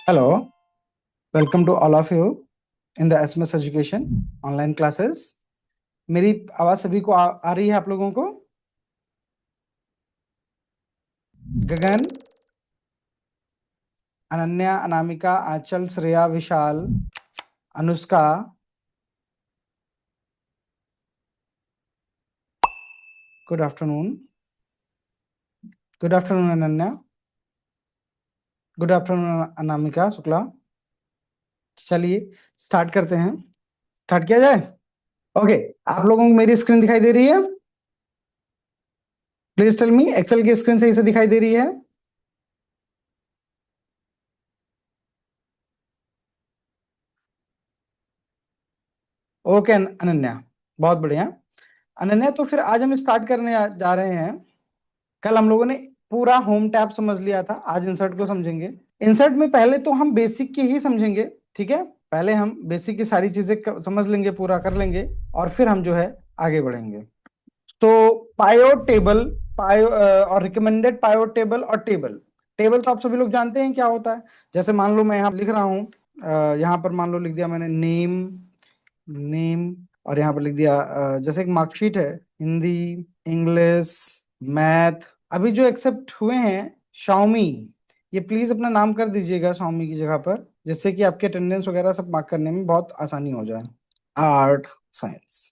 Hello, welcome to all of you in the SMS Education online classes. मेरी आवाज सभी को आ रही है आप लोगों को? Gagan, Ananya, Anamika, Aanchal, Shreya, Vishal, Anushka, good afternoon. Good afternoon Ananya. Good afternoon Anamika Shukla. चलिए स्टार्ट करते हैं. स्टार्ट किया जाए. ओके, आप लोगों को मेरी स्क्रीन दिखाई दे रही है? प्लीज टेल मी, एक्सेल की स्क्रीन सही से दिखाई दे रही है? ओके अनन्या, बहुत बढ़िया. अनन्या, तो फिर आज हम स्टार्ट करने जा रहे हैं. कल हम लोगों ने पूरा होम टैब समझ लिया था, आज इंसर्ट को समझेंगे. इंसर्ट में पहले तो हम बेसिक की ही समझेंगे, ठीक है? पहले हम बेसिक की सारी चीजें समझ लेंगे, पूरा कर लेंगे, और फिर हम जो है आगे बढ़ेंगे. तो पायोट टेबल, पायो और रिकमेंडेड पायोट टेबल और टेबल. टेबल तो आप सभी लोग जानते हैं क्या होता है. जैसे मान लो मैं यहाँ लिख रहा हूँ, यहाँ पर मान लो लिख दिया मैंने नेम, नेम, और यहाँ पर लिख दिया जैसे एक मार्कशीट है, हिंदी, इंग्लिश, मैथ. अभी जो एक्सेप्ट हुए हैं शाओमी, ये प्लीज अपना नाम कर दीजिएगा शाओमी की जगह पर, जिससे कि आपके अटेंडेंस वगैरह सब मार्क करने में बहुत आसानी हो जाए. Art, science.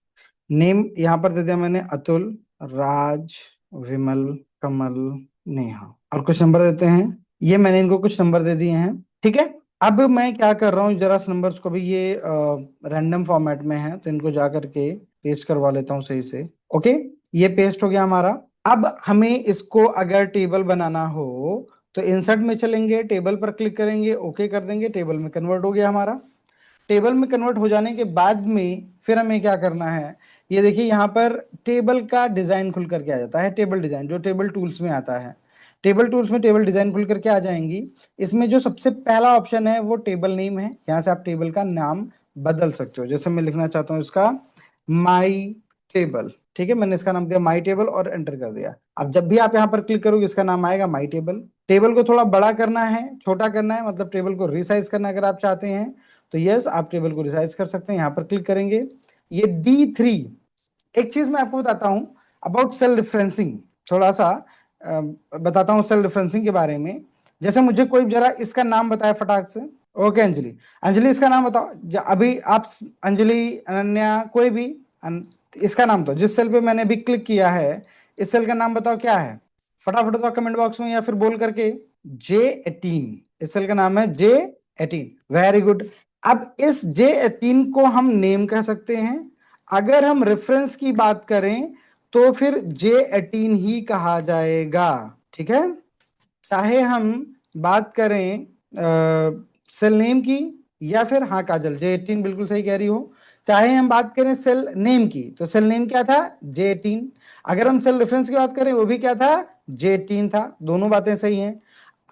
नेम यहाँ पर दे दिया मैंने अतुल, राज, विमल, कमल, नेहा, और कुछ नंबर देते हैं. ये मैंने इनको कुछ नंबर दे दिए हैं, ठीक है? अब मैं क्या कर रहा हूँ, जरा नंबर्स को भी, ये रैंडम फॉर्मेट में है तो इनको जा करके पेस्ट करवा लेता हूँ सही से. ओके, ये पेस्ट हो गया हमारा. अब हमें इसको अगर टेबल बनाना हो तो इंसर्ट में चलेंगे, टेबल पर क्लिक करेंगे, ओके कर देंगे, टेबल में कन्वर्ट हो गया हमारा. टेबल में कन्वर्ट हो जाने के बाद में फिर हमें क्या करना है, ये देखिए यहाँ पर टेबल का डिजाइन खुल करके आ जाता है. टेबल डिजाइन जो टेबल टूल्स में आता है, टेबल टूल्स में टेबल डिजाइन खुल करके आ जाएंगी. इसमें जो सबसे पहला ऑप्शन है वो टेबल नेम है. यहाँ से आप टेबल का नाम बदल सकते हो. जैसे मैं लिखना चाहता हूँ इसका माई टेबल, ठीक है? मैंने इसका नाम दिया माई टेबल और एंटर कर दिया. अब जब भी आप यहाँ पर क्लिक करोगे इसका नाम आएगा माई टेबल. टेबल को थोड़ा बड़ा करना है, छोटा करना है, मतलब टेबल को रिसाइज करना अगर आप चाहते हैं तो यस, आप टेबल को रिसाइज कर सकते हैं. यहाँ पर क्लिक करेंगे. ये D3. एक चीज मैं आपको बताता हूं अबाउट सेल रेफरेंसिंग, थोड़ा सा बताता हूं सेल रेफरेंसिंग के बारे में. जैसे मुझे कोई जरा इसका नाम बताए फटाक से. ओके अंजलि, अंजलि इसका नाम बताओ. अभी आप अंजलि, अनन्या, कोई भी इसका नाम, तो जिस सेल पे मैंने अभी क्लिक किया है इस सेल का नाम बताओ क्या है. फटाफट बताओ कमेंट बॉक्स में या फिर बोल करके. J18. इस सेल का नाम है J18. Very good. अब इस J18 को हम नेम कह सकते हैं. अगर हम रेफरेंस की बात करें तो फिर J18 ही कहा जाएगा, ठीक है? चाहे हम बात करें सेल नेम की या फिर, हाँ काजल, J18 बिल्कुल सही कह रही हो. चाहे हम बात करें सेल नेम की तो सेल नेम क्या था, J18. अगर हम सेल रेफरेंस की बात करें वो भी क्या था, J18 था. दोनों बातें सही हैं.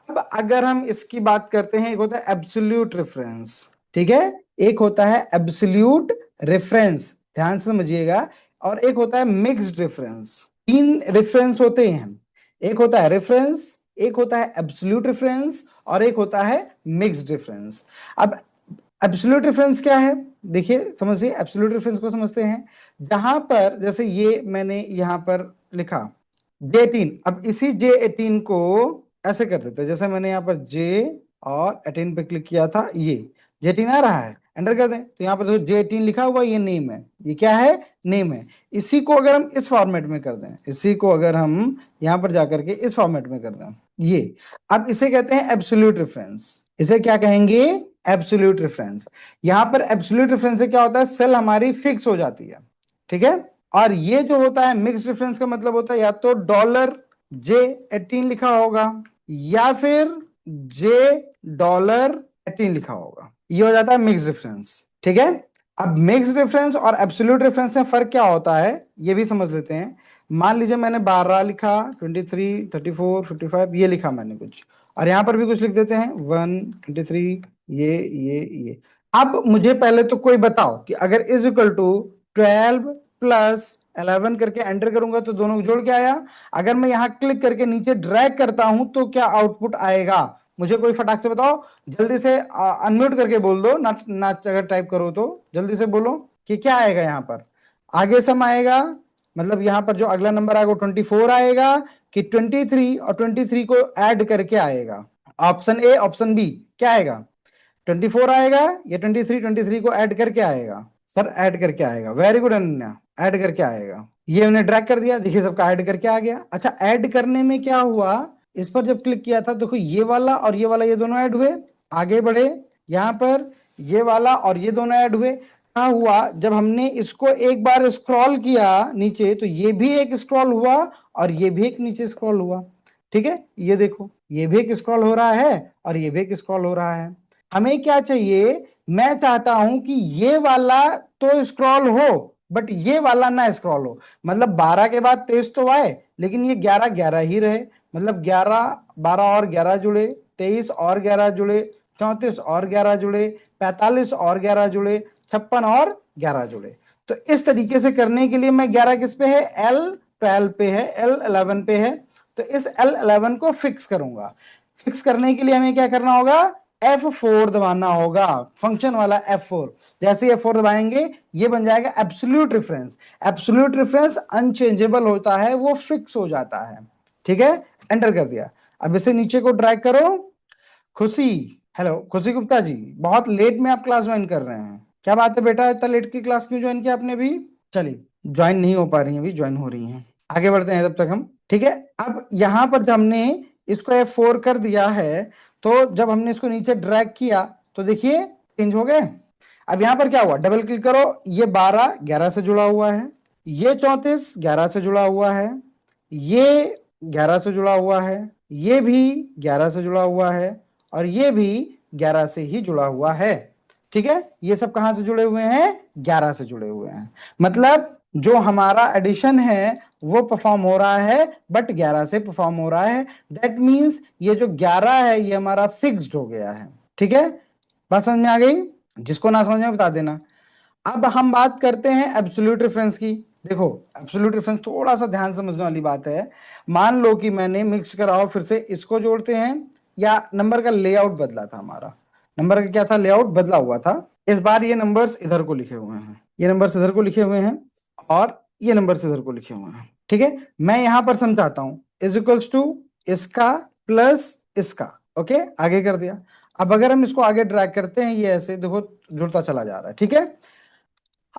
अब अगर हम इसकी बात करते हैं, एक होता है एब्सोल्यूट रेफरेंस, ठीक है? एक होता है एब्सोल्यूट रेफरेंस, ध्यान से समझिएगा. और एक होता है मिक्स्ड रेफरेंस. तीन रेफरेंस होते हैं. एक होता है रेफरेंस, एक होता है एब्सोल्यूट रेफरेंस, और एक होता है मिक्स्ड रेफरेंस. अब एब्सोल्यूट रेफरेंस क्या है, देखिए समझिए. एब्सोल्यूट रेफरेंस को समझते हैं जहां पर, जैसे ये मैंने यहां पर लिखा J18. अब इसी J18 को ऐसे कर देते हैं, जैसे मैंने यहाँ पर J और 18 पे क्लिक किया था, ये J18 आ रहा है, एंटर कर दें तो यहाँ पर देखो J18 लिखा हुआ, ये नेम है. ये क्या है, नेम है. इसी को अगर हम इस फॉर्मेट में कर दें, इसी को अगर हम यहाँ पर जाकर के इस फॉर्मेट में कर दें, ये, अब इसे कहते हैं एब्सोल्यूट रेफरेंस. इसे क्या कहेंगे, एब्सोल्यूट रेफरेंस. यहाँ पर एब्सोल्यूट रेफरेंस से क्या होता है, सेल हमारी फिक्स हो जाती है, ठीक है? और ये जो होता है मिक्स रेफरेंस का मतलब होता है या तो $J18 लिखा होगा या फिर $J18 लिखा होगा. ये हो जाता है मिक्स रेफरेंस, ठीक है? अब मिक्स रेफरेंस और एब्सोल्यूट रेफरेंस में फर्क क्या होता है ये भी समझ लेते हैं. मान लीजिए मैंने 12 लिखा, 23, 34, 55 ये लिखा मैंने कुछ, और यहां पर भी कुछ लिख देते हैं 1, 23, ये. अब मुझे पहले तो कोई बताओ कि अगर इज इक्वल टू 12 प्लस 11 करके एंटर करूंगा तो दोनों को जोड़ के आया. अगर मैं यहां क्लिक करके नीचे ड्रैग करता हूं तो क्या आउटपुट आएगा, मुझे कोई फटाक से बताओ, जल्दी से अनम्यूट करके बोल दो ना, ना अगर टाइप करो तो जल्दी से बोलो कि क्या आएगा यहाँ पर। आगे सम आएगा, मतलब यहाँ पर जो अगला नंबर आएगा वो 24 आएगा कि 23 और 23 को ऐड करके आएगा। ऑप्शन ए ऑप्शन बी क्या आएगा, 24 आएगा या 23 को ऐड करके आएगा। सर ऐड करके आएगा, वेरी गुड अनन्या, ऐड करके आएगा। ये हमने ड्रैग कर दिया, देखिए सबका ऐड करके आ गया। अच्छा ऐड करने में क्या हुआ, इस पर जब क्लिक किया था देखो ये वाला और ये वाला ये दोनों ऐड हुए। आगे बढ़े, यहां पर ये वाला और ये दोनों ऐड हुए। क्या हुआ, जब हमने इसको एक बार स्क्रॉल किया नीचे तो ये भी एक स्क्रॉल हुआ और ये भी एक नीचे स्क्रॉल हुआ। ठीक है, ये देखो ये भी एक स्क्रॉल हो रहा है और ये भी एक स्क्रॉल हो रहा है। हमें क्या चाहिए, मैं चाहता हूं कि ये वाला तो स्क्रॉल हो बट ये वाला ना स्क्रॉल हो। मतलब 12 के बाद 23 तो आए लेकिन ये 11 11 ही रहे। मतलब 11 12 और 11 जुड़े, 23 और 11 जुड़े, 34 और 11 जुड़े, 45 और 11 जुड़े, 56 और 11 जुड़े। तो इस तरीके से करने के लिए मैं 11 किस पे है, L12 पे है, L11 पे है, तो इस L11 को फिक्स करूंगा। फिक्स करने के लिए हमें क्या करना होगा, F4 दबाना होगा, फंक्शन वाला F4। जैसे F4 दबाएंगे ये बन जाएगा absolute reference. Absolute reference unchangeable होता है, वो फिक्स हो जाता है। ठीक है, एंटर कर दिया। अब इसे नीचे को ड्रैग करो। खुशी, हेलो खुशी गुप्ता जी, बहुत लेट में आप क्लास ज्वाइन कर रहे हैं, क्या बात है बेटा, इतना लेट की क्लास क्यों ज्वाइन किया आपने भी। चलिए ज्वाइन नहीं हो पा रही हैं, अभी ज्वाइन हो रही हैं, आगे बढ़ते हैं तब तक हम। ठीक है, अब यहां पर जब हमने इसको F4 कर दिया है तो जब हमने इसको नीचे ड्रैग किया तो देखिए चेंज हो गए। अब यहां पर क्या हुआ, डबल क्लिक करो, ये 12 11 से जुड़ा हुआ है, ये 34 11 से जुड़ा हुआ है, ये 11 से जुड़ा हुआ है, ये भी 11 से जुड़ा हुआ है और ये भी 11 से ही जुड़ा हुआ है। ठीक है, ये सब कहां से जुड़े हुए हैं, 11 से जुड़े हुए हैं। मतलब जो हमारा एडिशन है वो परफॉर्म हो रहा है बट 11 से परफॉर्म हो रहा है। दैट मींस ये जो 11 है ये हमारा फिक्स्ड हो गया है। ठीक है, बात समझ में आ गई, जिसको ना समझ में बता देना। अब हम बात करते हैं एब्सोल्यूट रेफरेंस की। देखो एब्सोल्यूट रेफरेंस थोड़ा सा ध्यान समझने वाली बात है। मान लो कि मैंने मिक्स कराओ, फिर से इसको जोड़ते हैं, या नंबर का लेआउट बदला था, हमारा नंबर का क्या था, लेआउट बदला हुआ था। इस बार ये नंबर्स इधर को लिखे हुए हैं, ये नंबर्स इधर को लिखे हुए हैं और ये नंबर्स इधर को लिखे हुए हैं। ठीक है, मैं यहां पर समझाता हूं, इज इक्वल्स टू इसका प्लस इसका। ओके, आगे कर दिया। अब अगर हम इसको आगे ड्रैग करते हैं, ये ऐसे देखो जुड़ता चला जा रहा है। ठीक है,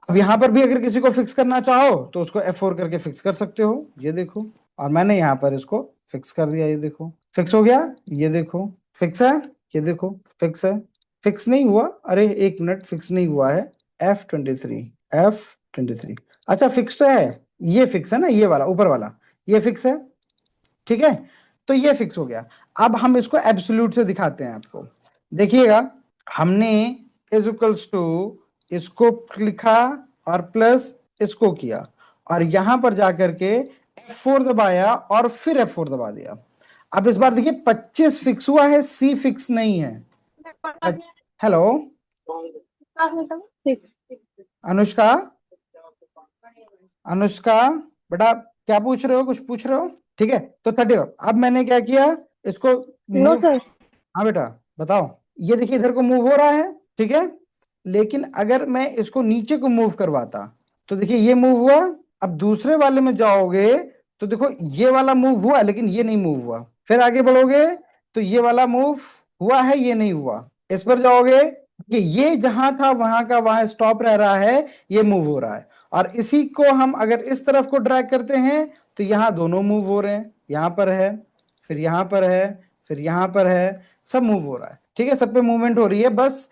अब यहां पर भी अगर किसी को फिक्स करना चाहो तो उसको F4 करके फिक्स कर सकते हो, ये देखो। और मैंने यहां पर इसको फिक्स कर दिया, ये देखो फिक्स हो गया, ये देखो फिक्स है, ये देखो फिक्स है। फिक्स नहीं हुआ, अरे एक मिनट, फिक्स नहीं हुआ है, F23 अच्छा फिक्स तो है, ये फिक्स है ना, ये वाला ऊपर वाला ये फिक्स है। ठीक है, तो ये फिक्स हो गया। अब हम इसको एब्सोल्यूट से दिखाते हैं आपको, देखिएगा। हमने इज इक्वल्स टू इसको लिखा और प्लस इसको किया और यहां पर जाकर के F4 दबाया और फिर F4 दबा दिया। अब इस बार देखिए 25 फिक्स हुआ है, C फिक्स नहीं है। हेलो अनुष्का, अनुष्का बेटा क्या पूछ रहे हो, कुछ पूछ रहे हो। ठीक है, तो 30 अब मैंने क्या किया, इसको नो मूव, सर। हाँ बेटा बताओ, ये देखिए इधर को मूव हो रहा है। ठीक है, लेकिन अगर मैं इसको नीचे को मूव करवाता तो देखिए ये मूव हुआ। अब दूसरे वाले में जाओगे तो देखो ये वाला मूव हुआ लेकिन ये नहीं मूव हुआ। फिर आगे बढ़ोगे तो ये वाला मूव हुआ है, ये नहीं हुआ। इस पर जाओगे कि ये जहां था वहां का वहां स्टॉप रह रहा है, ये मूव हो रहा है। और इसी को हम अगर इस तरफ को ड्रैग करते हैं तो यहाँ दोनों मूव हो रहे हैं, यहाँ पर है, फिर यहाँ पर है, फिर यहाँ पर है, सब मूव हो रहा है। ठीक है, सब पे मूवमेंट हो रही है। बस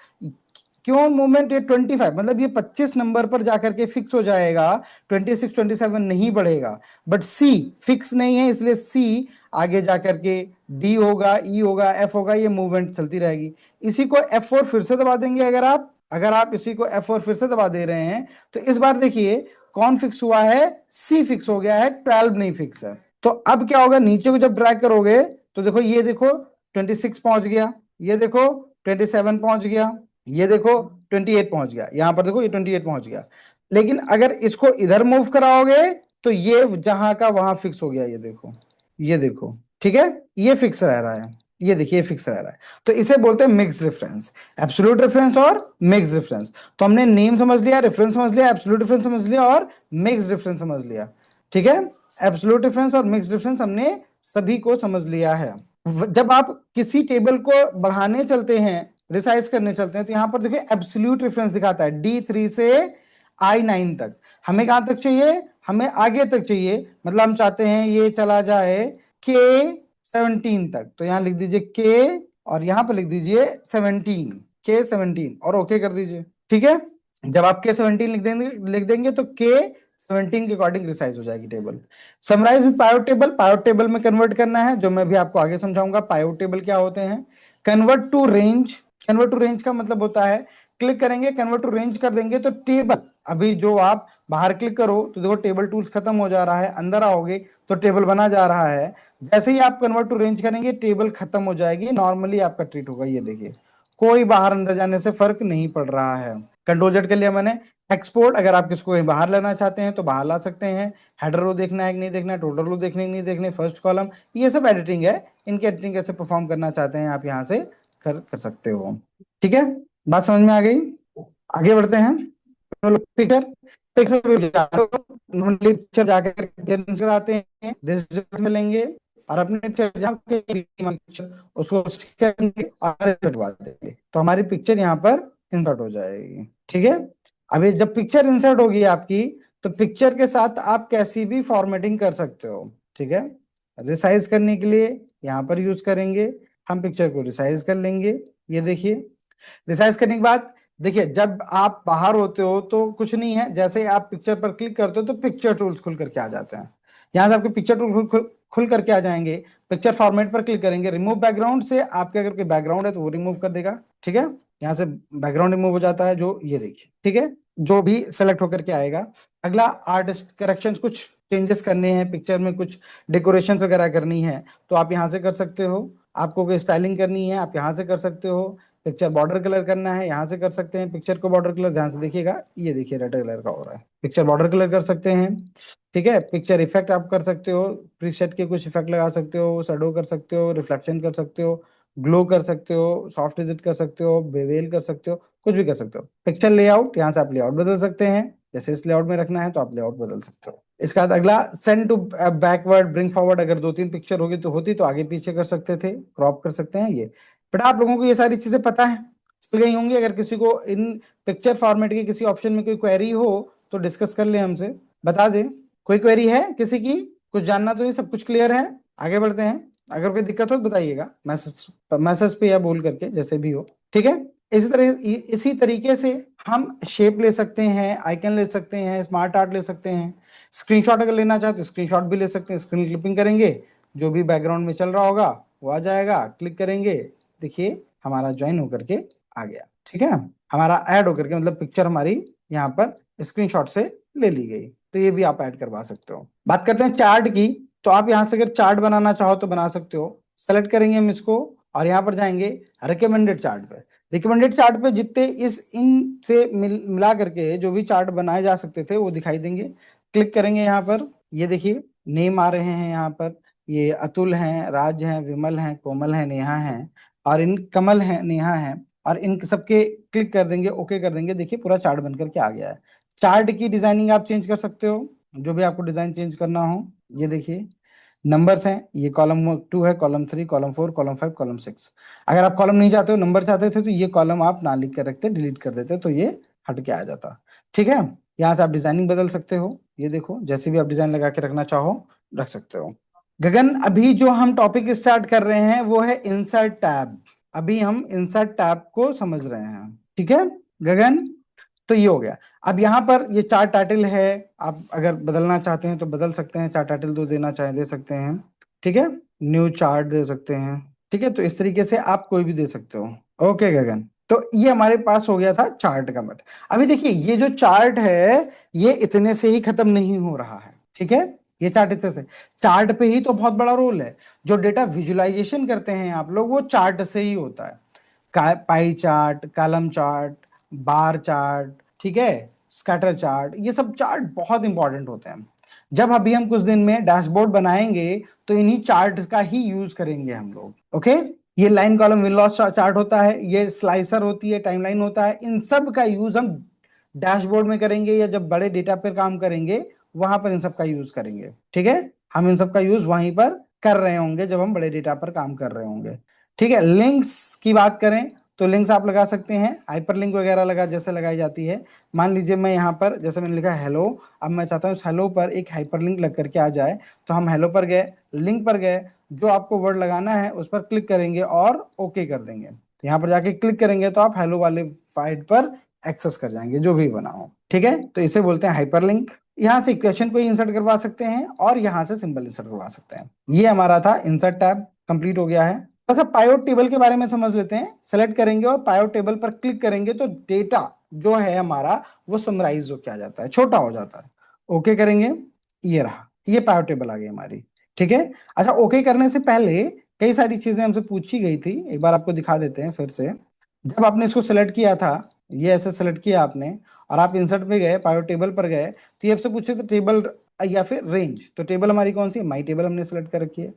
क्यों मूवमेंट, ये 25 मतलब ये 25 नंबर पर जाकर के फिक्स हो जाएगा, 26 27 नहीं बढ़ेगा। बट सी फिक्स नहीं है, इसलिए सी आगे जाकर के डी होगा, ई होगा, एफ होगा, ये मूवमेंट चलती रहेगी। इसी को F4 फिर से दबा देंगे, अगर आप इसी को F4 फिर से दबा दे रहे हैं तो इस बार देखिए कौन फिक्स हुआ है, सी फिक्स हो गया है, 12 नहीं फिक्स है। तो अब क्या होगा, नीचे को जब ड्रैग करोगे तो देखो ये देखो 26 पहुंच गया, ये देखो 27 पहुंच गया, ये देखो 28 पहुंच गया, यहां पर देखो ये 28 पहुंच गया। लेकिन अगर इसको इधर मूव कराओगे तो ये जहां का वहां फिक्स हो गया, ये देखो, ये देखो। ठीक है, ये फिक्स रह रहा है, ये देखिए फिक्स रह रहा है, तो इसे बोलते हैं मिक्स रेफरेंस, एब्सोल्यूट रेफरेंस और मिक्स रेफरेंस। तो हमने नेम समझ लिया, रेफरेंस समझ लिया, एब्सोल्यूट रेफरेंस समझ लिया और मिक्स रेफरेंस समझ लिया। ठीक है, एब्सोल्यूट रेफरेंस और मिक्स रेफरेंस हमने सभी को समझ लिया है। जब आप किसी टेबल को बढ़ाने चलते हैं, रिसाइज करने चलते हैं, तो यहां पर देखिए एब्सोल्यूट रेफरेंस दिखाता है D3 से I9 तक। हमें कहां तक चाहिए, हमें आगे तक चाहिए, मतलब हम चाहते हैं ये चला जाए K17 तक, तो यहां लिख दीजिए K और यहां पर लिख दीजिए 17, K17 और ओके कर दीजिए। ठीक है, जब आप K17 लिख देंगे तो K17 के अकॉर्डिंग रिसाइज हो जाएगी table. Summarize with pivot table, pivot table में कन्वर्ट करना है, जो मैं भी आपको आगे समझाऊंगा। पायोट टेबल क्या होते हैं, convert to range, convert to range का मतलब होता है क्लिक करेंगे, कन्वर्ट टू रेंज कर देंगे तो टेबल, अभी जो आप बाहर क्लिक करो तो देखो टेबल टूल्स खत्म हो जा रहा है, अंदर आओगे तो टेबल बना जा रहा है। जैसे ही आप कन्वर्ट टू रेंज करेंगे टेबल खत्म हो जाएगी, नॉर्मली आपका ट्रीट होगा। ये देखिए कोई बाहर अंदर जाने से फर्क नहीं पड़ रहा है। कंट्रोल जेड कर लिया मैंने। एक्सपोर्ट, अगर आप किसको कहीं बाहर लाना चाहते हैं तो बाहर ला सकते हैं। हेडर रो देखना है कि नहीं देखना है, टोटल रो देखने कि नहीं देखने, फर्स्ट कॉलम, ये सब एडिटिंग है। इनकी एडिटिंग कैसे परफॉर्म करना चाहते हैं आप यहाँ से कर सकते हो। ठीक है, बात समझ में आ गई। आगे बढ़ते हैं। पिक्चर, नॉर्मली पिक्चर जाकर आते हैं, दिस में लेंगे और अपने पिक्चर उसको करेंगे और हटवा देंगे, तो हमारी पिक्चर यहाँ पर इंसर्ट हो जाएगी। ठीक है, अभी जब पिक्चर इंसर्ट होगी आपकी, तो पिक्चर के साथ आप कैसी भी फॉर्मेटिंग कर सकते हो। ठीक है, रिसाइज करने के लिए यहाँ पर यूज करेंगे, हम पिक्चर को रिसाइज कर लेंगे। ये देखिए, रिसाइज करने के बाद देखिए जब आप बाहर होते हो तो कुछ नहीं है, जैसे ही आप पिक्चर पर क्लिक करते हो तो पिक्चर टूल्स खुल करके आ जाते हैं। यहाँ से आपके पिक्चर टूल खुल करके आ जाएंगे। पिक्चर फॉर्मेट पर क्लिक करेंगे, रिमूव बैकग्राउंड से आपके अगर कोई बैकग्राउंड है तो वो रिमूव कर देगा। ठीक है, यहाँ से बैकग्राउंड रिमूव हो जाता है, जो ये देखिए। ठीक है, जो भी सेलेक्ट होकर के आएगा। अगला आर्टिस्ट करेक्शन, कुछ चेंजेस करने हैं पिक्चर में, कुछ डेकोरेशन वगैरह करनी है तो आप यहाँ से कर सकते हो। आपको कोई स्टाइलिंग करनी है आप यहाँ से कर सकते हो। पिक्चर बॉर्डर कलर करना है यहाँ से कर सकते हैं। पिक्चर को बॉर्डर कलर ध्यान से देखिएगा, ये देखिए रेड कलर का हो रहा है, पिक्चर बॉर्डर कलर कर सकते हैं। ठीक है, पिक्चर इफेक्ट आप कर सकते हो, प्रीसेट के कुछ इफेक्ट लगा सकते हो, शैडो कर सकते हो, रिफ्लेक्शन कर सकते हो, ग्लो कर सकते हो, सॉफ्ट विजिट कर सकते हो, बेवेल कर सकते हो, कुछ भी कर सकते हो। पिक्चर लेआउट, यहाँ से आप लेआउट बदल सकते हैं, जैसे इस लेआउट में रखना है तो आप लेआउट बदल सकते हो। इसके बाद अगला send to backward bring forward, अगर 2-3 पिक्चर होगी तो होती तो आगे पीछे कर सकते थे, क्रॉप कर सकते हैं। ये बेटा आप लोगों को ये सारी चीजें पता है, चल गई होंगी। अगर किसी को इन पिक्चर फॉर्मेट के किसी ऑप्शन में कोई क्वेरी हो तो डिस्कस कर ले हमसे, बता दे। कोई क्वेरी है किसी की, कुछ जानना तो नहीं, सब कुछ क्लियर है। आगे बढ़ते हैं, अगर कोई दिक्कत हो तो बताइएगा, मैसेज मैसेज पे या बोल करके, जैसे भी हो। ठीक है, इसी तरीके से हम शेप ले सकते हैं, आइकन ले सकते हैं, स्मार्ट आर्ट ले सकते हैं। स्क्रीनशॉट अगर लेना चाहते तो स्क्रीनशॉट भी ले सकते हैं, स्क्रीन क्लिपिंग करेंगे, जो भी बैकग्राउंड में चल रहा होगा वो आ जाएगा, क्लिक करेंगे, देखिए हमारा ज्वाइन होकर के आ गया। ठीक है, हमारा ऐड होकर के, मतलब पिक्चर हमारी यहाँ पर स्क्रीनशॉट से ले ली गई, तो ये भी आप ऐड करवा सकते हो। बात करते हैं चार्ट की, तो आप यहाँ से अगर चार्ट बनाना चाहो तो बना सकते हो। सेलेक्ट करेंगे हम इसको और यहाँ पर जाएंगे रिकमेंडेड चार्ट पे। रिकमेंडेड चार्ट पे जितने इस इन से मिला करके जो भी चार्ट बनाए जा सकते थे वो दिखाई देंगे। क्लिक करेंगे यहाँ पर, ये देखिए नेम आ रहे हैं यहाँ पर, ये अतुल हैं, राज हैं, विमल हैं, कोमल हैं, नेहा हैं और इन कमल हैं, नेहा हैं, और इन सबके क्लिक कर देंगे, ओके कर देंगे। देखिए पूरा चार्ट बन करके आ गया है। चार्ट की डिजाइनिंग आप चेंज कर सकते हो, जो भी आपको डिजाइन चेंज करना हो। ये देखिए नंबर्स हैं, ये कॉलम 2 है, कॉलम 3, कॉलम 4, कॉलम 5, कॉलम 6। अगर आप कॉलम नहीं चाहते हो, नंबर चाहते थे, तो ये कॉलम आप ना लिख कर रखते, डिलीट कर देते तो ये हट के आ जाता। ठीक है, यहाँ से आप डिजाइनिंग बदल सकते हो, ये देखो जैसे भी आप डिजाइन लगा के रखना चाहो रख सकते हो। गगन, अभी जो हम टॉपिक स्टार्ट कर रहे हैं वो है इंसर्ट टैब। अभी हम इंसर्ट टैब को समझ रहे हैं। ठीक है गगन, तो ये हो गया। अब यहाँ पर ये चार्ट टाइटल है, आप अगर बदलना चाहते हैं तो बदल सकते हैं, चार्ट टाइटल दो देना चाहे दे सकते हैं। ठीक है, न्यू चार्ट दे सकते हैं। ठीक है, तो इस तरीके से आप कोई भी दे सकते हो। ओके गगन, तो ये हमारे पास हो गया था चार्ट का मट। अभी देखिए ये जो चार्ट है ये इतने से ही खत्म नहीं हो रहा है। ठीक है, ये चार्ट इतने से, चार्ट पे ही तो बहुत बड़ा रोल है। जो डेटा विजुअलाइजेशन करते हैं आप लोग वो चार्ट से ही होता है। Pie chart, column chart, bar chart, ठीक है, स्कैटर चार्ट, ये सब चार्ट बहुत इंपॉर्टेंट होते हैं। जब अभी हम कुछ दिन में डैशबोर्ड बनाएंगे तो इन्हीं चार्ट का ही यूज करेंगे हम लोग। ओके, ये line column win loss chart होता है, ये स्लाइसर होती है, टाइमलाइन होता है। इन सब का यूज हम डैशबोर्ड में करेंगे या जब बड़े डेटा पर काम करेंगे वहां पर इन सब का यूज करेंगे। ठीक है, हम इन सब का यूज वहीं पर कर रहे होंगे जब हम बड़े डेटा पर काम कर रहे होंगे। ठीक है, लिंक्स की बात करें तो लिंक्स आप लगा सकते हैं, हाइपर लिंक वगैरह लगा जैसे लगाई जाती है। मान लीजिए मैं यहाँ पर जैसे मैंने लिखा हेलो, अब मैं चाहता हूँ इस हेलो पर एक हाइपर लिंक लग करके आ जाए, तो हम हेलो पर गए, लिंक पर गए, जो आपको वर्ड लगाना है उस पर क्लिक करेंगे और ओके कर देंगे। तो यहाँ पर जाके क्लिक करेंगे तो आप हेलो वाले फाइल पर एक्सेस कर जाएंगे जो भी बना हो। ठीक है, तो इसे बोलते हैं हाइपर लिंक। यहाँ से इक्वेशन को इंसर्ट करवा सकते हैं और यहाँ से सिंबल इंसर्ट करवा सकते हैं। ये हमारा था इंसर्ट टैब, कंप्लीट हो गया है। अच्छा, पायोट टेबल के बारे में समझ लेते हैं। सेलेक्ट करेंगे और पायोट टेबल पर क्लिक करेंगे तो डेटा जो है हमारा वो समराइज हो के आ जाता है, छोटा हो जाता है। ओके करेंगे, ये रहा, ये पायोट टेबल आ गई हमारी। ठीक है, अच्छा ओके करने से पहले कई सारी चीजें हमसे पूछी गई थी, एक बार आपको दिखा देते हैं फिर से। जब आपने इसको सेलेक्ट किया था, ये ऐसे सेलेक्ट किया आपने और आप इंसर्ट पे गए, पायोट टेबल पर गए, तो ये आपसे पूछे थे टेबल या फिर रेंज। तो टेबल हमारी कौन सी है, माई टेबल हमने सेलेक्ट कर रखी है।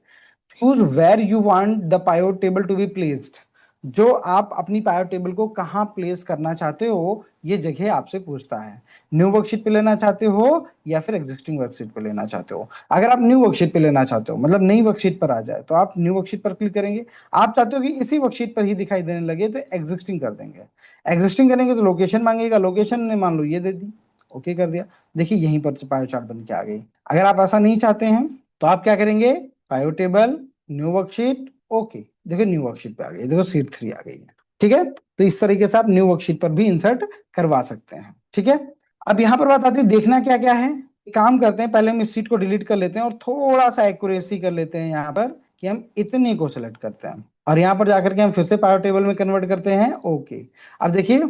Choose where you want the pivot table to be placed, जो आप अपनी पायोट टेबल को कहाँ प्लेस करना चाहते हो ये जगह आपसे पूछता है। न्यू वर्कशीट पे लेना चाहते हो या फिर एग्जिस्टिंग वर्कशीट पे लेना चाहते हो। अगर आप न्यू वर्कशीट पे लेना चाहते हो, मतलब नई वर्कशीट पर आ जाए, तो आप न्यू वर्कशीट पर क्लिक करेंगे। आप चाहते हो कि इसी वर्कशीट पर ही दिखाई देने लगे तो एग्जिस्टिंग कर देंगे। एग्जिस्टिंग करेंगे तो लोकेशन मांगेगा, लोकेशन ने मान लो ये दे दी, ओके कर दिया। देखिए यहीं पर पायो चार्ट बन के आ गई। अगर आप ऐसा नहीं चाहते हैं तो आप क्या करेंगे, पायो टेबल, न्यू वर्कशीट, ओके, देखो न्यू वर्कशीट पे आ गई, देखो सीट 3 आ गई है। ठीक है, तो इस तरीके से आप न्यू वर्कशीट पर भी इंसर्ट करवा सकते हैं। ठीक है, अब यहाँ पर बात आती है देखना क्या क्या है। काम करते हैं, पहले हम इस सीट को डिलीट कर लेते हैं और थोड़ा सा एक्यूरेसी कर लेते हैं यहाँ पर कि हम इतने को सिलेक्ट करते हैं और यहाँ पर जाकर के हम फिर से पावर टेबल में कन्वर्ट करते हैं। ओके, अब देखिए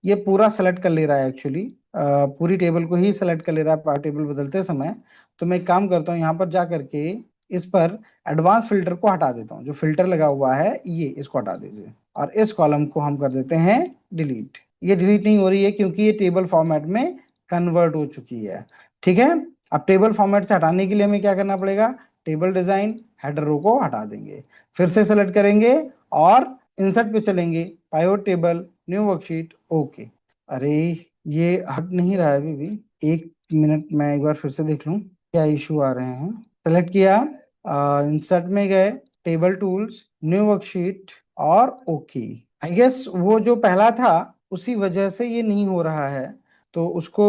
ये पूरा सेलेक्ट कर ले रहा है, एक्चुअली पूरी टेबल को ही सेलेक्ट कर ले रहा है पावर टेबल बदलते समय। तो मैं एक काम करता हूँ, यहाँ पर जा करके इस पर एडवांस फिल्टर को हटा देता हूँ, जो फिल्टर लगा हुआ है ये, इसको हटा दीजिए और इस कॉलम को हम कर देते हैं डिलीट। ये डिलीट नहीं हो रही है क्योंकि ये टेबल फॉर्मेट में कन्वर्ट हो चुकी है। ठीक है, अब टेबल फॉर्मेट से हटाने के लिए हमें क्या करना पड़ेगा, टेबल डिजाइन हेडर रो को हटा देंगे, फिर से सेलेक्ट करेंगे और इंसर्ट पे चलेंगे, पायोट टेबल, न्यू वर्कशीट, ओके। अरे ये हट नहीं रहा है अभी भी, एक मिनट मैं एक बार फिर से देख लूं क्या इशू आ रहे हैं। सेलेक्ट किया, इंसर्ट में गए, टेबल टूल्स, न्यू वर्कशीट और ओके। आई गेस वो जो पहला था उसी वजह से ये नहीं हो रहा है, तो उसको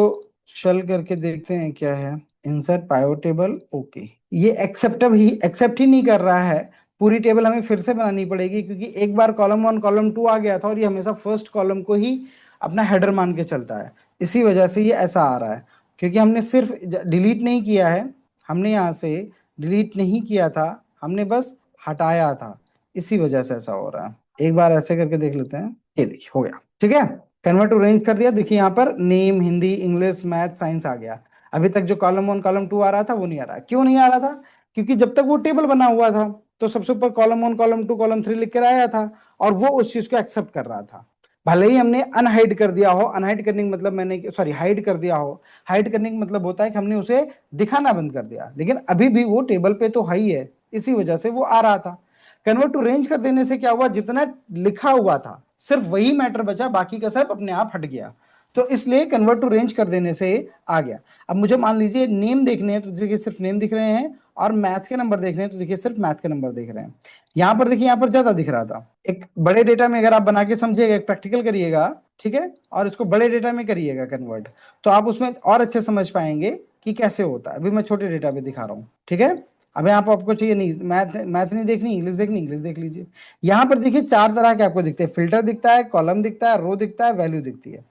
चल करके देखते हैं क्या है। इंसर्ट पायोट टेबल, ओके, ये एक्सेप्ट ही नहीं कर रहा है। पूरी टेबल हमें फिर से बनानी पड़ेगी क्योंकि एक बार कॉलम 1 कॉलम 2 आ गया था और ये हमेशा फर्स्ट कॉलम को ही अपना हेडर मान के चलता है। इसी वजह से ये ऐसा आ रहा है, क्योंकि हमने सिर्फ डिलीट नहीं किया है, हमने यहाँ से डिलीट नहीं किया था, हमने बस हटाया था, इसी वजह से ऐसा हो रहा है। एक बार ऐसे करके देख लेते हैं, ये देखिए हो गया। ठीक है, कन्वर्ट टू रेंज कर दिया, देखिए यहाँ पर name, Hindi, English, math, science आ गया। अभी तक जो कॉलम 1 कॉलम 2 आ रहा था वो नहीं आ रहा। क्यों नहीं आ रहा था, क्योंकि जब तक वो टेबल बना हुआ था तो सबसे ऊपर कॉलम 1 कॉलम 2 कॉलम 3 लिख कर आया था और वो उस चीज को एक्सेप्ट कर रहा था। भले ही हमने अनहाइड कर दिया हो, अनहाइड करने का मतलब मैंने सॉरी हाइड कर दिया हो, हाइड करने का मतलब होता है कि हमने उसे दिखाना बंद कर दिया, लेकिन अभी भी वो टेबल पे तो है ही है, इसी वजह से वो आ रहा था। कन्वर्ट टू रेंज कर देने से क्या हुआ, जितना लिखा हुआ था सिर्फ वही मैटर बचा, बाकी का सब अपने आप हट गया। तो इसलिए कन्वर्ट टू रेंज कर देने से आ गया। अब मुझे मान लीजिए नेम देखने हैं तो देखिए सिर्फ नेम दिख रहे हैं, और मैथ के नंबर देख रहे हैं तो देखिए सिर्फ मैथ के नंबर देख रहे हैं। यहाँ पर देखिए, यहाँ पर ज्यादा दिख रहा था। एक बड़े डेटा में अगर आप बना के समझिएगा, एक प्रैक्टिकल करिएगा, ठीक है, और इसको बड़े डेटा में करिएगा कन्वर्ट, तो आप उसमें और अच्छे समझ पाएंगे कि कैसे होता है। अभी मैं छोटे डेटा पे दिखा रहा हूँ, ठीक है। अब यहाँ पर आपको चाहिए नहीं मैथ, मैथ नहीं देखनी, इंग्लिश देखनी, इंग्लिश देख लीजिए। यहाँ पर देखिए 4 तरह के आपको दिखते हैं, फिल्टर दिखता है, कॉलम दिखता है, रो दिखता है, वैल्यू दिखती है।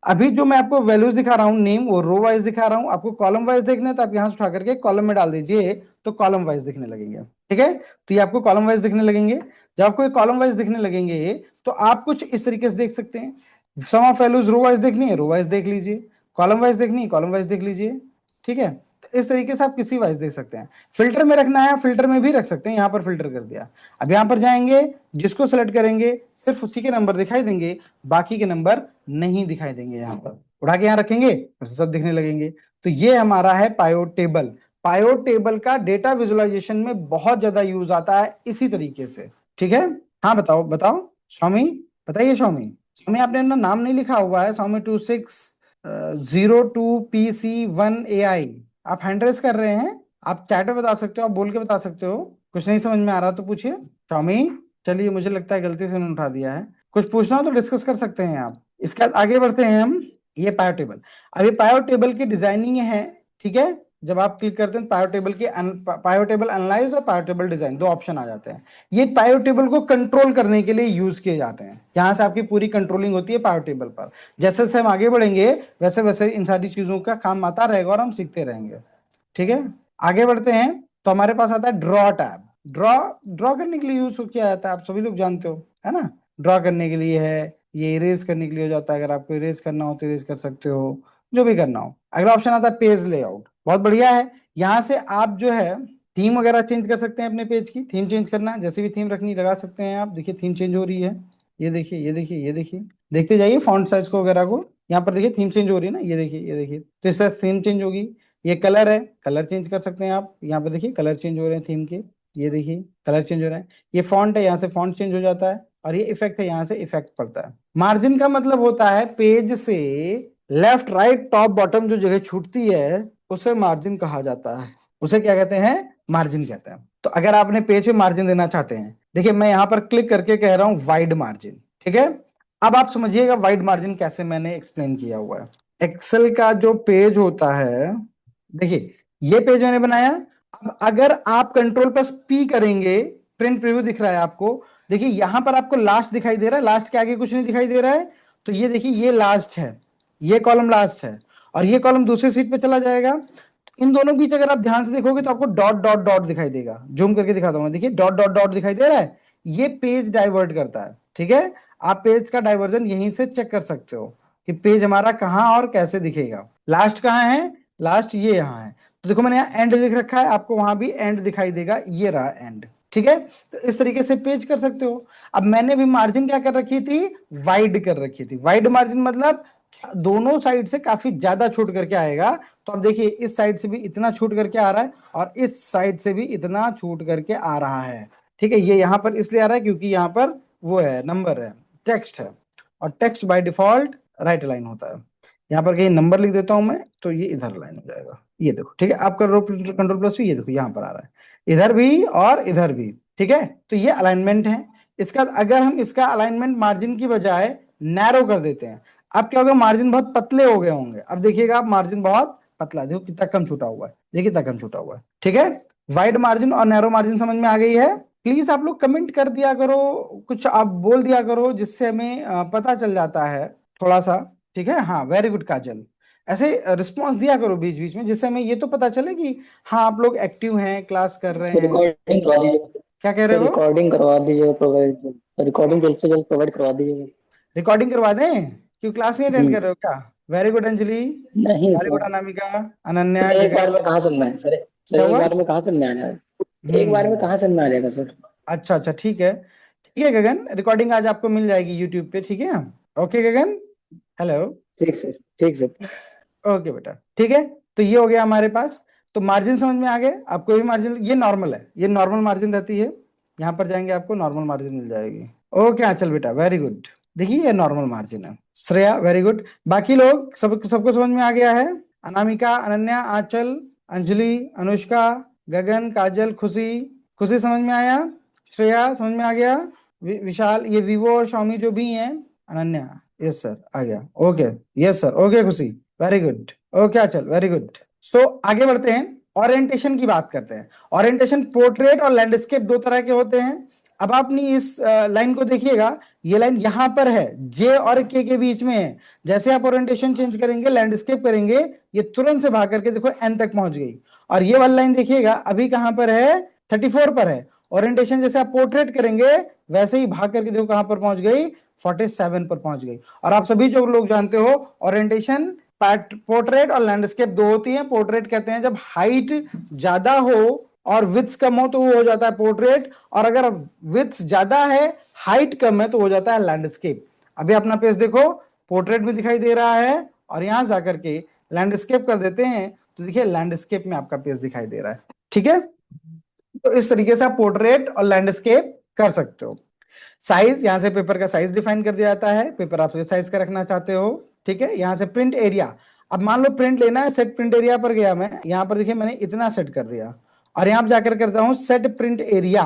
अभी जो मैं आपको वैल्यूज दिखा रहा हूँ, नेम वो रो वाइज दिखा रहा हूँ। आपको कॉलम वाइज देखना है तो आप यहाँ से उठा करके कॉलम में डाल दीजिए, तो कॉलम वाइज दिखने लगेंगे। ठीक है, तो ये आपको कॉलम वाइज दिखने लगेंगे। जब आपको ये कॉलम वाइज दिखने लगेंगे तो आप कुछ इस तरीके से देख सकते हैं। सम ऑफ वैल्यूज रो वाइज देखनी है, रो वाइज देख लीजिए, कॉलम वाइज देखनी है, कॉलम वाइज देख लीजिए। ठीक है, तो इस तरीके से आप किसी वाइज देख सकते हैं। फिल्टर में रखना है, फिल्टर में भी रख सकते हैं, यहाँ पर फिल्टर कर दिया। अब यहाँ पर जाएंगे, जिसको सेलेक्ट करेंगे सिर्फ उसी के नंबर दिखाई देंगे, बाकी के नंबर नहीं दिखाई देंगे। यहाँ पर उठा के यहाँ रखेंगे, फिर सब दिखने लगेंगे। तो ये हमारा है पायोट टेबल। पायोट टेबल का डेटा विजुअलाइजेशन में बहुत ज्यादा यूज आता है इसी तरीके से। ठीक ठीक है। हाँ बताओ बताओ स्वामी, बताइए स्वामी। स्वामी आपने ना नाम नहीं लिखा हुआ है, स्वामी 2602PC1AI। आप हैंड रेस कर रहे हैं, आप चैट में बता सकते हो, आप बोल के बता सकते हो। कुछ नहीं समझ में आ रहा तो पूछिए स्वामी। चलिए मुझे लगता है गलती से उन्होंने उठा दिया है। कुछ पूछना हो तो डिस्कस कर सकते हैं आप। इसके बाद आगे बढ़ते हैं हम। ये पायो टेबल, अब ये पायो टेबल की डिजाइनिंग है, ठीक है। जब आप क्लिक करते हैं पायो टेबल की, पायो टेबल एनालाइज और पायो टेबल डिजाइन, दो ऑप्शन आ जाते हैं। ये पायो टेबल को कंट्रोल करने के लिए यूज किए जाते हैं। यहाँ से आपकी पूरी कंट्रोलिंग होती है पायो टेबल पर। जैसे जैसे हम आगे बढ़ेंगे वैसे वैसे इन सारी चीजों का काम आता रहेगा और हम सीखते रहेंगे, ठीक है। आगे बढ़ते हैं तो हमारे पास आता है ड्रॉ टैब। ड्रॉ ड्रॉ करने के लिए यूज किया जाता है, आप सभी लोग जानते हो, है ना। ड्रॉ करने के लिए है, ये इरेज करने के लिए हो जाता है। अगर आपको इरेज करना हो तो इरेज कर सकते हो, जो भी करना हो। अगला ऑप्शन आता है पेज लेआउट, बहुत बढ़िया है। यहाँ से आप जो है थीम वगैरह चेंज कर सकते हैं। अपने पेज की थीम चेंज करना है, जैसे भी थीम रखनी लगा सकते हैं आप। देखिए थीम चेंज हो रही है, ये देखिए ये देखिए ये देखिए, देखते जाइए फॉन्ट साइज को वगैरह को। यहाँ पर देखिए थीम चेंज हो रही है ना, ये देखिए ये देखिए, तो इससे थीम चेंज होगी। ये कलर है, कलर चेंज कर सकते हैं आप। यहाँ पर देखिए कलर चेंज हो रहे हैं थीम के, ये देखिए कलर चेंज हो रहा है। ये फॉन्ट है, यहाँ से फॉन्ट चेंज हो जाता है। और ये इफेक्ट है, यहाँ से इफेक्ट पड़ता है। मार्जिन का मतलब होता है पेज से लेफ्ट राइट टॉप बॉटम जो जगह छूटती है उसे मार्जिन कहा जाता है। उसे क्या कहते हैं, मार्जिन कहते हैं। तो अगर आपने पेज पे मार्जिन देना चाहते हैं, देखिए मैं यहां पर क्लिक करके कह रहा हूं वाइड मार्जिन, ठीक है। अब आप समझिएगा वाइड मार्जिन कैसे मैंने एक्सप्लेन किया हुआ है। एक्सेल का जो पेज होता है, देखिए ये पेज मैंने बनाया। अब अगर आप कंट्रोल प्लस पी करेंगे, प्रिंट प्रीव्यू दिख रहा है आपको। देखिए यहां पर आपको लास्ट दिखाई दे रहा है, लास्ट के आगे कुछ नहीं दिखाई दे रहा है। तो ये देखिए ये लास्ट है, ये कॉलम लास्ट है, और ये कॉलम दूसरी सीट पे चला जाएगा। इन दोनों बीच अगर आप ध्यान से देखोगे तो आपको डॉट डॉट डॉट दिखाई देगा। जूम करके दिखाता हूं मैं, देखिए डॉट डॉट डॉट दिखाई दे रहा है। ये पेज डाइवर्ट करता है, ठीक है। आप पेज का डाइवर्जन यहीं से चेक कर सकते हो कि पेज हमारा कहां और कैसे दिखेगा। लास्ट कहां है, लास्ट ये यहाँ है। तो देखो मैंने यहाँ एंड लिख रखा है, आपको वहां भी एंड दिखाई देगा, ये रहा एंड, ठीक है। तो इस तरीके से पेज कर सकते हो। अब मैंने भी मार्जिन क्या कर रखी थी, वाइड कर रखी थी। वाइड मार्जिन मतलब दोनों साइड से काफी ज्यादा छूट करके आएगा। तो अब देखिए इस साइड से भी इतना छूट करके आ रहा है और इस साइड से भी इतना छूट करके आ रहा है, ठीक है। ये यहां पर इसलिए आ रहा है क्योंकि यहां पर वो है, नंबर है, टेक्स्ट है, और text by default right line होता है। यहाँ पर कहीं नंबर लिख देता हूं मैं तो ये इधर लाइन हो जाएगा, ये देखो, ठीक है। आप कंट्रोल प्लस भी, ये देखो यहाँ पर आ रहा है, इधर भी और इधर भी, ठीक है। तो ये अलाइनमेंट है। इसका अगर हम इसका अलाइनमेंट मार्जिन की बजाय नैरो कर देते हैं, अब क्या होगा, मार्जिन बहुत पतले हो गए होंगे। अब देखिएगा आप मार्जिन बहुत पतला, देखो कितना कम छूटा हुआ है, देखिए कितना कम छूटा हुआ है, ठीक है। वाइड मार्जिन और नैरो मार्जिन समझ में आ गई है। प्लीज आप लोग कमेंट कर दिया करो, कुछ आप बोल दिया करो, जिससे हमें पता चल जाता है थोड़ा सा, ठीक है। हाँ वेरी गुड काजल, ऐसे रिस्पॉन्स दिया करो बीच बीच में, जिससे हमें ये तो पता चले कि हाँ आप लोग एक्टिव हैं, क्लास कर रहे हैं। रिकॉर्डिंग करवा दीजिएगा। क्या कह रहे सर हो, रिकॉर्डिंग करवा दीजिएगा, प्रोवाइड रिकॉर्डिंग जल्द से जल्द प्रोवाइड करवा दीजिएगा। रिकॉर्डिंग करवा दें, क्यों क्लास नहीं जी। अटेंड कर रहे हो क्या। वेरी गुड अंजलि, नहीं very good sir. Anamika, Ananya, sir एक बार गगन। में कहाँ सुनना है सर? सर क्या एक हुआ, बार में कहाँ सुनना है यार? एक बार में हम्म, कहाँ सुनना आ जाएगा सर? अच्छा अच्छा ठीक है, ठीक है गगन, रिकॉर्डिंग आज आपको मिल जाएगी यूट्यूब पे, ठीक है। ओके गगन, हेलो। ठीक सर, ठीक सर। ओके बेटा, ठीक है। तो ये हो गया हमारे पास। तो मार्जिन समझ में आ गए आपको, भी मार्जिन ये नॉर्मल है, ये नॉर्मल मार्जिन रहती है। यहाँ पर जाएंगे आपको नॉर्मल मार्जिन मिल जाएगी। ओके हाँ चल बेटा, वेरी गुड। देखिए ये नॉर्मल मार्जिन है। श्रेया वेरी गुड, बाकी लोग सबको समझ में आ गया है। अनामिका, अनन्या, आंचल, अंजलि, अनुष्का, गगन, काजल, खुशी, खुशी समझ में आया। श्रेया समझ में आ गया। विशाल, ये वीवो और शाओमी जो भी हैं। अनन्या, यस सर आ गया, ओके। यस सर, ओके खुशी, वेरी गुड। ओके चल, वेरी गुड। सो आगे बढ़ते हैं, ओरिएंटेशन की बात करते हैं। ओरिएंटेशन पोर्ट्रेट और लैंडस्केप दो तरह के होते हैं। अब आपने इस लाइन को देखिएगा, ये लाइन यहां पर है, जे और के बीच में है। जैसे आप ओरिएंटेशन चेंज करेंगे, लैंडस्केप करेंगे, ये तुरंत से भाग करके देखो एन तक पहुंच गई। और ये वाली लाइन देखिएगा अभी कहां पर है, 34 पर है। ओरिएंटेशन जैसे आप पोर्ट्रेट करेंगे वैसे ही भाग करके देखो कहां पर पहुंच गई, 47 पर पहुंच गई। और आप सभी जो लोग जानते हो ओरिएंटेशन पोर्ट्रेट और लैंडस्केप दो होती है। पोर्ट्रेट कहते हैं जब हाइट ज्यादा हो और विड्थ कम हो तो वो हो जाता है पोर्ट्रेट, और अगर विड्थ ज्यादा है हाइट कम है तो हो जाता है लैंडस्केप। अभी अपना पेज देखो, पोर्ट्रेट में दिखाई दे रहा है, और यहां जाकर के लैंडस्केप कर देते हैं तो देखिए लैंडस्केप में आपका पेज दिखाई दे रहा है, ठीक है। तो इस तरीके से आप पोर्ट्रेट और लैंडस्केप कर सकते हो। साइज, यहाँ से पेपर का साइज डिफाइन कर दिया जाता है, पेपर आप किस साइज का रखना चाहते हो। ठीक है, यहाँ से प्रिंट एरिया, अब मान लो प्रिंट लेना है, सेट प्रिंट एरिया पर गया मैं, यहाँ पर देखिए मैंने इतना सेट कर दिया, और यहाँ पर जाकर करता हूँ सेट प्रिंट एरिया।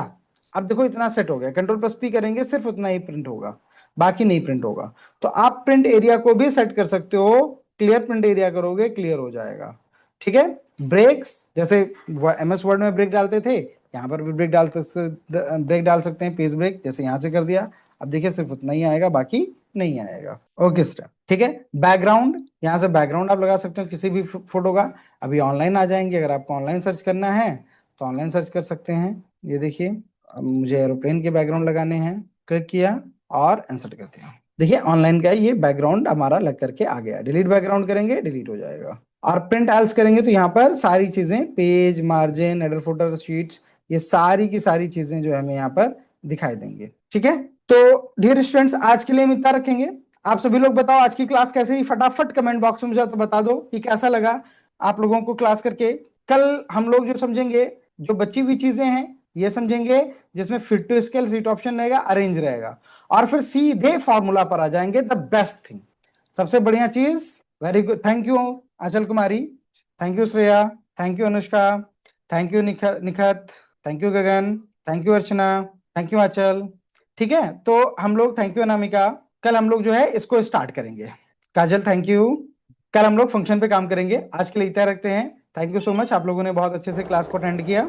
अब देखो इतना सेट हो गया, कंट्रोल प्लस पी करेंगे सिर्फ उतना ही प्रिंट होगा, बाकी नहीं प्रिंट होगा। तो आप प्रिंट एरिया को भी सेट कर सकते हो, क्लियर प्रिंट एरिया करोगे क्लियर हो जाएगा। ठीक है, ब्रेक्स, जैसे MS वर्ड में ब्रेक डालते थे, यहाँ पर भी ब्रेक डाल सकते हैं, पेज ब्रेक, जैसे यहाँ से कर दिया। अब देखिए सिर्फ उतना ही आएगा, बाकी नहीं आएगा। Okay step. ठीक है, बैकग्राउंड, यहाँ से बैकग्राउंड आप लगा सकते हो किसी भी फोटो का। अभी ऑनलाइन आ जाएंगे, अगर आपको ऑनलाइन सर्च करना है तो ऑनलाइन सर्च कर सकते हैं। ये देखिए, अब मुझे एरोप्लेन के बैकग्राउंड लगाने हैं, क्लिक किया और इंसर्ट कर दिया। देखिए ऑनलाइन का ये बैकग्राउंड हमारा लग करके आ गया। डिलीट बैकग्राउंड करेंगे, डिलीट हो जाएगा। और प्रिंट एल्स करेंगे तो यहाँ पर सारी चीजें, page, margin, header, footer, sheets, ये सारी की सारी चीजें जो है हमें यहाँ पर दिखाई देंगे। ठीक है, तो डियर स्टूडेंट्स, आज के लिए हम इतना रखेंगे। आप सभी लोग बताओ आज की क्लास कैसे रही, फटाफट कमेंट बॉक्स में मुझे तो बता दो कि कैसा लगा आप लोगों को क्लास करके। कल हम लोग जो समझेंगे, जो बची हुई चीजें हैं ये समझेंगे, जिसमें fit to scale sheet option रहेगा, अरेंज रहेगा, और फिर सीधे फॉर्मूला पर आ जाएंगे, द बेस्ट थिंग, सबसे बढ़िया चीज। Very good, thank you Aanchal Kumari, thank you Shreya, thank you Anushka, thank you Nikhat, thank you Gagan, thank you Archana, thank you Aanchal. ठीक है, तो हम लोग, थैंक यू अनामिका, कल हम लोग जो है इसको स्टार्ट करेंगे। काजल थैंक यू, कल हम लोग फंक्शन पे काम करेंगे। आज के लिए इतना रखते हैं। थैंक यू सो मच, आप लोगों ने बहुत अच्छे से क्लास को अटेंड किया।